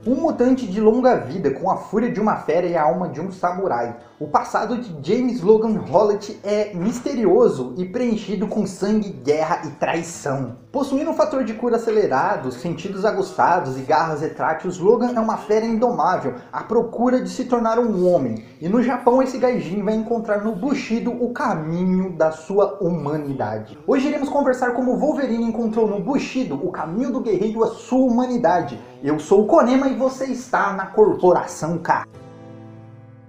Um mutante de longa vida com a fúria de uma fera e a alma de um samurai. O passado de James Logan Howlett é misterioso e preenchido com sangue, guerra e traição. Possuindo um fator de cura acelerado, sentidos aguçados e garras retráteis, Logan é uma fera indomável à procura de se tornar um homem. E no Japão esse gaijin vai encontrar no Bushido o caminho da sua humanidade. Hoje iremos conversar como Wolverine encontrou no Bushido o caminho do guerreiro à sua humanidade. Eu sou o Konema e você está na Corporação K.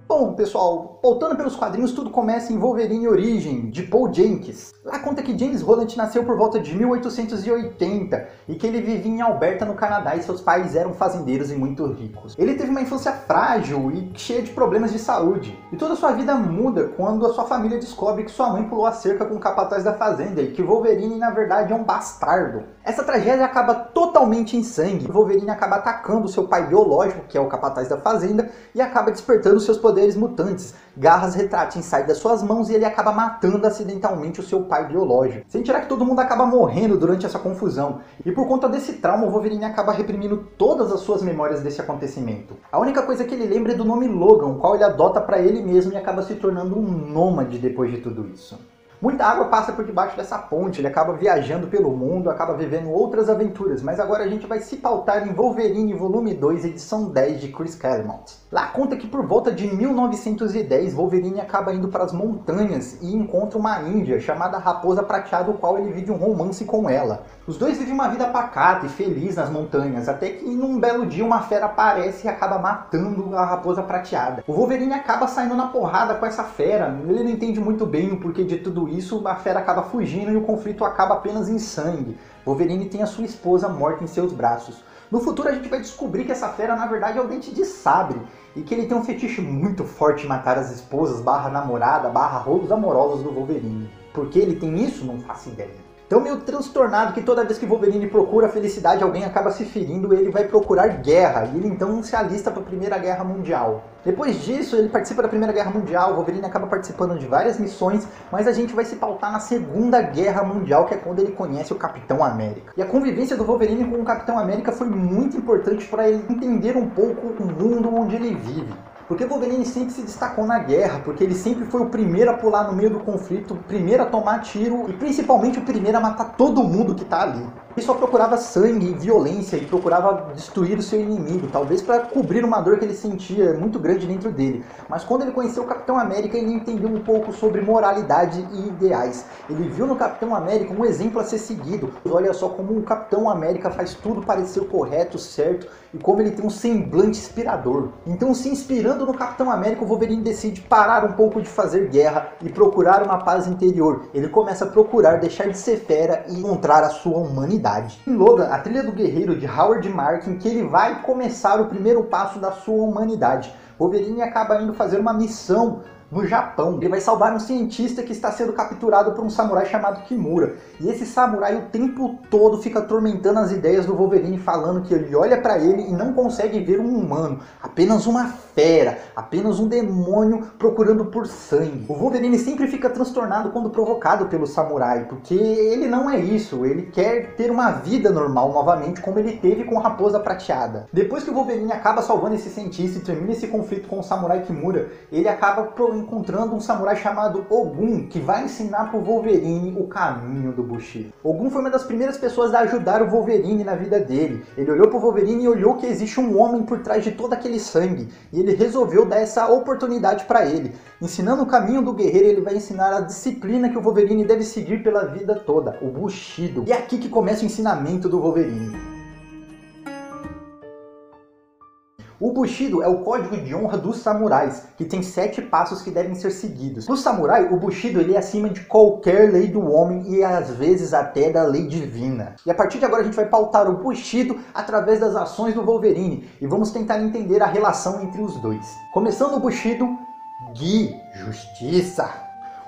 Bom, pessoal, voltando pelos quadrinhos, tudo começa em Wolverine Origem, de Paul Jenkins. Lá conta que James Howlett nasceu por volta de 1880 e que ele vivia em Alberta, no Canadá, e seus pais eram fazendeiros e muito ricos. Ele teve uma infância frágil e cheia de problemas de saúde. E toda a sua vida muda quando a sua família descobre que sua mãe pulou a cerca com o capataz da fazenda e que Wolverine, na verdade, é um bastardo. Essa tragédia acaba totalmente em sangue. Wolverine acaba atacando seu pai biológico, que é o capataz da fazenda, e acaba despertando seus poderes mutantes. Garras retráteis saem das suas mãos e ele acaba matando acidentalmente o seu pai biológico. Sem tirar que todo mundo acaba morrendo durante essa confusão. E por conta desse trauma, o Wolverine acaba reprimindo todas as suas memórias desse acontecimento. A única coisa que ele lembra é do nome Logan, o qual ele adota para ele mesmo e acaba se tornando um nômade depois de tudo isso. Muita água passa por debaixo dessa ponte, ele acaba viajando pelo mundo, acaba vivendo outras aventuras, mas agora a gente vai se pautar em Wolverine Volume 2, edição 10 de Chris Claremont. Lá conta que por volta de 1910, Wolverine acaba indo para as montanhas e encontra uma índia chamada Raposa Prateada, o qual ele vive um romance com ela. Os dois vivem uma vida pacata e feliz nas montanhas, até que num belo dia uma fera aparece e acaba matando a Raposa Prateada. O Wolverine acaba saindo na porrada com essa fera, ele não entende muito bem o porquê de tudo isso, a fera acaba fugindo e o conflito acaba apenas em sangue. Wolverine tem a sua esposa morta em seus braços. No futuro a gente vai descobrir que essa fera na verdade é o Dente de Sabre e que ele tem um fetiche muito forte em matar as esposas, namorada, rolos amorosos do Wolverine. Por que ele tem isso? Não faço ideia. Então meio transtornado que toda vez que Wolverine procura a felicidade alguém acaba se ferindo, ele vai procurar guerra e ele então se alista para a Primeira Guerra Mundial. Depois disso ele participa da Primeira Guerra Mundial, Wolverine acaba participando de várias missões, mas a gente vai se pautar na Segunda Guerra Mundial, que é quando ele conhece o Capitão América. E a convivência do Wolverine com o Capitão América foi muito importante para ele entender um pouco o mundo onde ele vive. Porque Wolverine sempre se destacou na guerra, porque ele sempre foi o primeiro a pular no meio do conflito, o primeiro a tomar tiro e principalmente o primeiro a matar todo mundo que tá ali. Ele só procurava sangue e violência e procurava destruir o seu inimigo, talvez para cobrir uma dor que ele sentia muito grande dentro dele. Mas quando ele conheceu o Capitão América, ele entendeu um pouco sobre moralidade e ideais. Ele viu no Capitão América um exemplo a ser seguido. Olha só como o Capitão América faz tudo parecer correto, certo, e como ele tem um semblante inspirador. Então, se inspirando no Capitão América, o Wolverine decide parar um pouco de fazer guerra e procurar uma paz interior. Ele começa a procurar deixar de ser fera e encontrar a sua humanidade. Em Logan, a trilha do guerreiro de Howard Martin, que ele vai começar o primeiro passo da sua humanidade. Wolverine acaba indo fazer uma missão no Japão. Ele vai salvar um cientista que está sendo capturado por um samurai chamado Kimura. E esse samurai o tempo todo fica atormentando as ideias do Wolverine, falando que ele olha para ele e não consegue ver um humano, apenas uma fera, apenas um demônio procurando por sangue. O Wolverine sempre fica transtornado quando provocado pelo samurai, porque ele não é isso, ele quer ter uma vida normal novamente, como ele teve com a Raposa Prateada. Depois que o Wolverine acaba salvando esse cientista e termina esse conflito com o samurai Kimura, ele acaba encontrando um samurai chamado Ogun, que vai ensinar para o Wolverine o caminho do Bushido. Ogun foi uma das primeiras pessoas a ajudar o Wolverine na vida dele. Ele olhou para o Wolverine e olhou que existe um homem por trás de todo aquele sangue, e ele resolveu dar essa oportunidade para ele. Ensinando o caminho do guerreiro, ele vai ensinar a disciplina que o Wolverine deve seguir pela vida toda, o Bushido. E é aqui que começa o ensinamento do Wolverine. O Bushido é o código de honra dos samurais, que tem 7 passos que devem ser seguidos. No samurai, o Bushido ele é acima de qualquer lei do homem e às vezes até da lei divina. E a partir de agora a gente vai pautar o Bushido através das ações do Wolverine e vamos tentar entender a relação entre os dois. Começando o Bushido, Gi, justiça.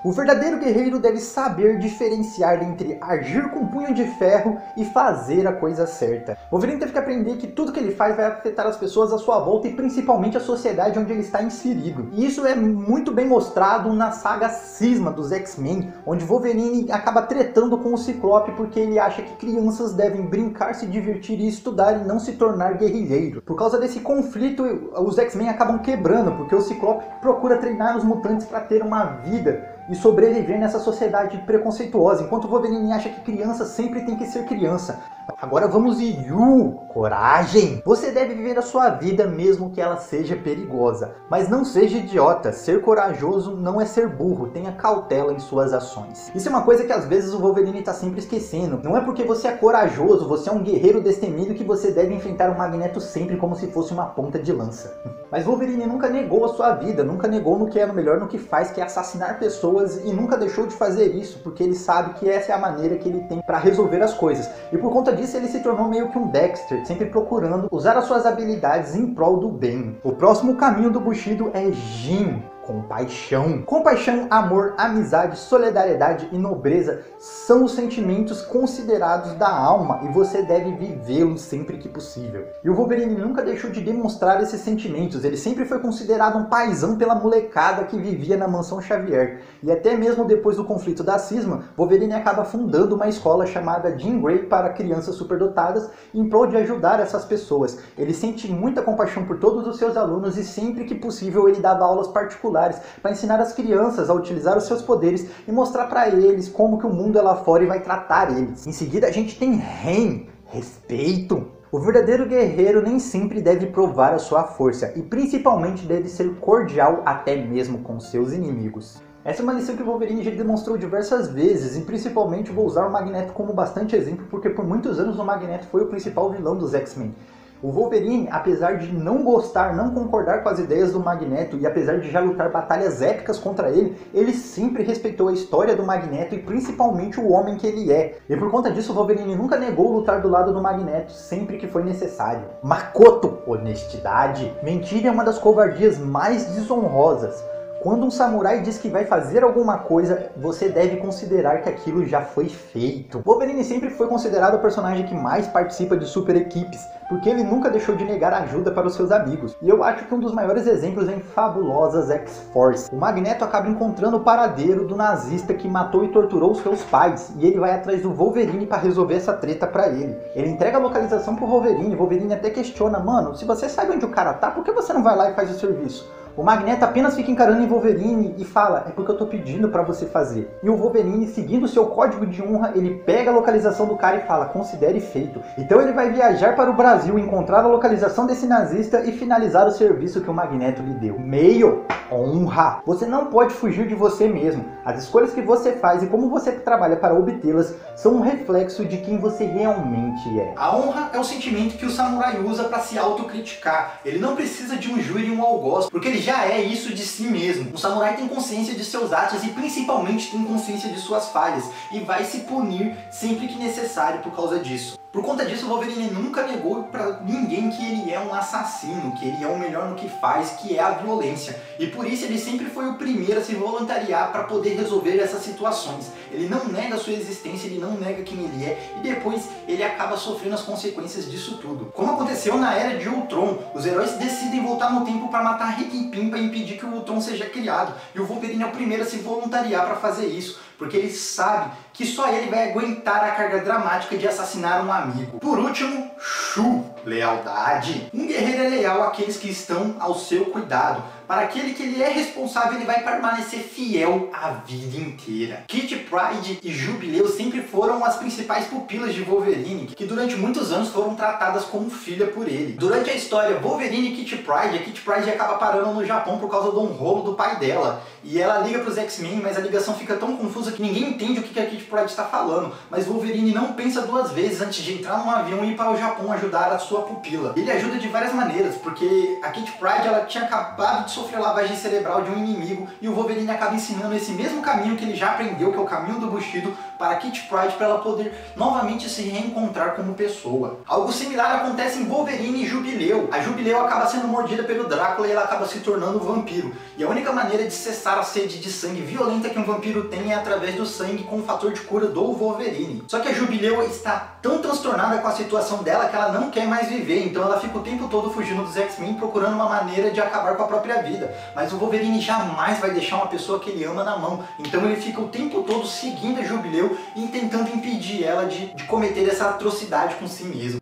O verdadeiro guerreiro deve saber diferenciar entre agir com punho de ferro e fazer a coisa certa. Wolverine teve que aprender que tudo que ele faz vai afetar as pessoas à sua volta e principalmente a sociedade onde ele está inserido. E isso é muito bem mostrado na saga Cisma dos X-Men, onde Wolverine acaba tretando com o Ciclope porque ele acha que crianças devem brincar, se divertir e estudar e não se tornar guerrilheiro. Por causa desse conflito, os X-Men acabam quebrando, porque o Ciclope procura treinar os mutantes para ter uma vida e sobreviver nessa sociedade preconceituosa, enquanto o Wolverine acha que criança sempre tem que ser criança. Agora vamos em Yu, coragem! Você deve viver a sua vida mesmo que ela seja perigosa, mas não seja idiota. Ser corajoso não é ser burro, tenha cautela em suas ações. Isso é uma coisa que às vezes o Wolverine está sempre esquecendo. Não é porque você é corajoso, você é um guerreiro destemido que você deve enfrentar o Magneto sempre como se fosse uma ponta de lança. Mas Wolverine nunca negou a sua vida, nunca negou no que é melhor no que faz, que é assassinar pessoas, e nunca deixou de fazer isso, porque ele sabe que essa é a maneira que ele tem para resolver as coisas. E por conta disso ele se tornou meio que um Dexter, sempre procurando usar as suas habilidades em prol do bem. O próximo caminho do Bushido é Jin. Compaixão. Compaixão, amor, amizade, solidariedade e nobreza são os sentimentos considerados da alma e você deve vivê-los sempre que possível. E o Wolverine nunca deixou de demonstrar esses sentimentos, ele sempre foi considerado um paizão pela molecada que vivia na Mansão Xavier. E até mesmo depois do conflito da Cisma, Wolverine acaba fundando uma escola chamada Jean Grey para crianças superdotadas em prol de ajudar essas pessoas. Ele sente muita compaixão por todos os seus alunos e sempre que possível ele dava aulas particulares para ensinar as crianças a utilizar os seus poderes e mostrar para eles como que o mundo é lá fora e vai tratar eles. Em seguida a gente tem Ren, respeito. O verdadeiro guerreiro nem sempre deve provar a sua força e principalmente deve ser cordial até mesmo com seus inimigos. Essa é uma lição que o Wolverine já demonstrou diversas vezes e principalmente vou usar o Magneto como bastante exemplo porque por muitos anos o Magneto foi o principal vilão dos X-Men. O Wolverine, apesar de não gostar, não concordar com as ideias do Magneto e apesar de já lutar batalhas épicas contra ele, ele sempre respeitou a história do Magneto e principalmente o homem que ele é. E por conta disso o Wolverine nunca negou lutar do lado do Magneto sempre que foi necessário. Makoto, honestidade. Mentira é uma das covardias mais desonrosas. Quando um samurai diz que vai fazer alguma coisa, você deve considerar que aquilo já foi feito. Wolverine sempre foi considerado o personagem que mais participa de super equipes, porque ele nunca deixou de negar ajuda para os seus amigos. E eu acho que um dos maiores exemplos é em Fabulosas X-Force. O Magneto acaba encontrando o paradeiro do nazista que matou e torturou os seus pais, e ele vai atrás do Wolverine para resolver essa treta para ele. Ele entrega a localização pro Wolverine, o Wolverine até questiona, mano, se você sabe onde o cara tá, por que você não vai lá e faz o serviço? O Magneto apenas fica encarando em Wolverine e fala, é porque eu tô pedindo pra você fazer. E o Wolverine, seguindo seu código de honra, ele pega a localização do cara e fala, considere feito. Então ele vai viajar para o Brasil, encontrar a localização desse nazista e finalizar o serviço que o Magneto lhe deu. Meio honra. Você não pode fugir de você mesmo. As escolhas que você faz e como você trabalha para obtê-las são um reflexo de quem você realmente é. A honra é o sentimento que o samurai usa para se autocriticar. Ele não precisa de um júri e um algoz, porque ele já é isso de si mesmo. O samurai tem consciência de seus atos e principalmente tem consciência de suas falhas e vai se punir sempre que necessário por causa disso. Por conta disso, o Wolverine nunca negou pra ninguém que ele é um assassino, que ele é o melhor no que faz, que é a violência. E por isso ele sempre foi o primeiro a se voluntariar para poder resolver essas situações. Ele não nega a sua existência, ele não nega quem ele é, e depois ele acaba sofrendo as consequências disso tudo. Como aconteceu na Era de Ultron, os heróis decidem voltar no tempo para matar Hank Pym para impedir que o Ultron seja criado. E o Wolverine é o primeiro a se voluntariar para fazer isso, porque ele sabe que só ele vai aguentar a carga dramática de assassinar um amigo. Por último, Shu, lealdade. Um guerreiro é leal àqueles que estão ao seu cuidado. Para aquele que ele é responsável, ele vai permanecer fiel a vida inteira. Kitty Pryde e Jubileu sempre foram as principais pupilas de Wolverine, que durante muitos anos foram tratadas como filha por ele. Durante a história Wolverine e Kitty Pryde, a Kitty Pryde acaba parando no Japão por causa de um rolo do pai dela. E ela liga para os X-Men, mas a ligação fica tão confusa que ninguém entende o que a Kitty Pryde está falando. Mas Wolverine não pensa duas vezes antes de entrar num avião e ir para o Japão ajudar a sua pupila. Ele ajuda de várias maneiras, porque a Kitty Pryde ela tinha acabado de sofrer lavagem cerebral de um inimigo e o Wolverine acaba ensinando esse mesmo caminho que ele já aprendeu, que é o caminho do Bushido, para Kitty Pryde para ela poder novamente se reencontrar como pessoa. Algo similar acontece em Wolverine e Jubileu. A Jubileu acaba sendo mordida pelo Drácula e ela acaba se tornando um vampiro. E a única maneira de cessar a sede de sangue violenta que um vampiro tem é através do sangue com o fator de cura do Wolverine. Só que a Jubileu está tão transtornada com a situação dela que ela não quer mais viver, então ela fica o tempo todo fugindo dos X-Men procurando uma maneira de acabar com a própria vida. Mas o Wolverine jamais vai deixar uma pessoa que ele ama na mão, então ele fica o tempo todo seguindo a Jubileu e tentando impedir ela de cometer essa atrocidade com si mesmo.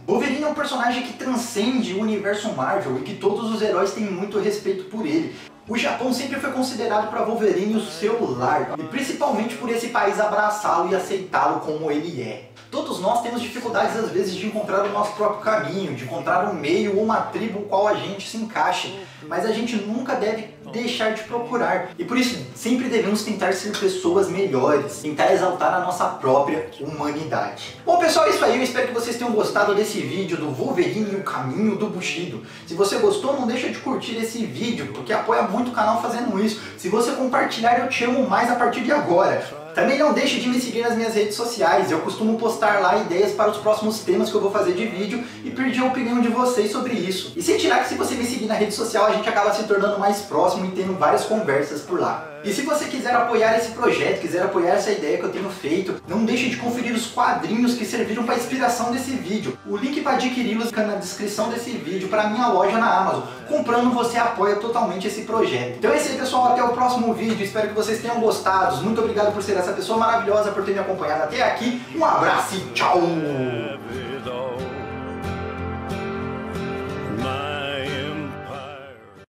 Wolverine é um personagem que transcende o universo Marvel e que todos os heróis têm muito respeito por ele. O Japão sempre foi considerado para Wolverine o seu lar, e principalmente por esse país abraçá-lo e aceitá-lo como ele é. Todos nós temos dificuldades às vezes de encontrar o nosso próprio caminho, de encontrar um meio ou uma tribo com qual a gente se encaixe, mas a gente nunca deve deixar de procurar. E por isso, sempre devemos tentar ser pessoas melhores, tentar exaltar a nossa própria humanidade. Bom pessoal, é isso aí, eu espero que vocês tenham gostado desse vídeo do Wolverine e o Caminho do Bushido. Se você gostou, não deixa de curtir esse vídeo, porque apoia muito o canal fazendo isso. Se você compartilhar, eu te amo mais a partir de agora. Também não deixe de me seguir nas minhas redes sociais, eu costumo postar lá ideias para os próximos temas que eu vou fazer de vídeo e pedir a opinião de vocês sobre isso. E sem tirar que se você me seguir na rede social, a gente acaba se tornando mais próximo e tendo várias conversas por lá. E se você quiser apoiar esse projeto, quiser apoiar essa ideia que eu tenho feito, não deixe de conferir os quadrinhos que serviram para a inspiração desse vídeo. O link para adquiri-los fica na descrição desse vídeo para a minha loja na Amazon. Comprando, você apoia totalmente esse projeto. Então é isso aí pessoal, até o próximo vídeo, espero que vocês tenham gostado. Muito obrigado por ser essa pessoa maravilhosa, por ter me acompanhado até aqui. Um abraço e tchau!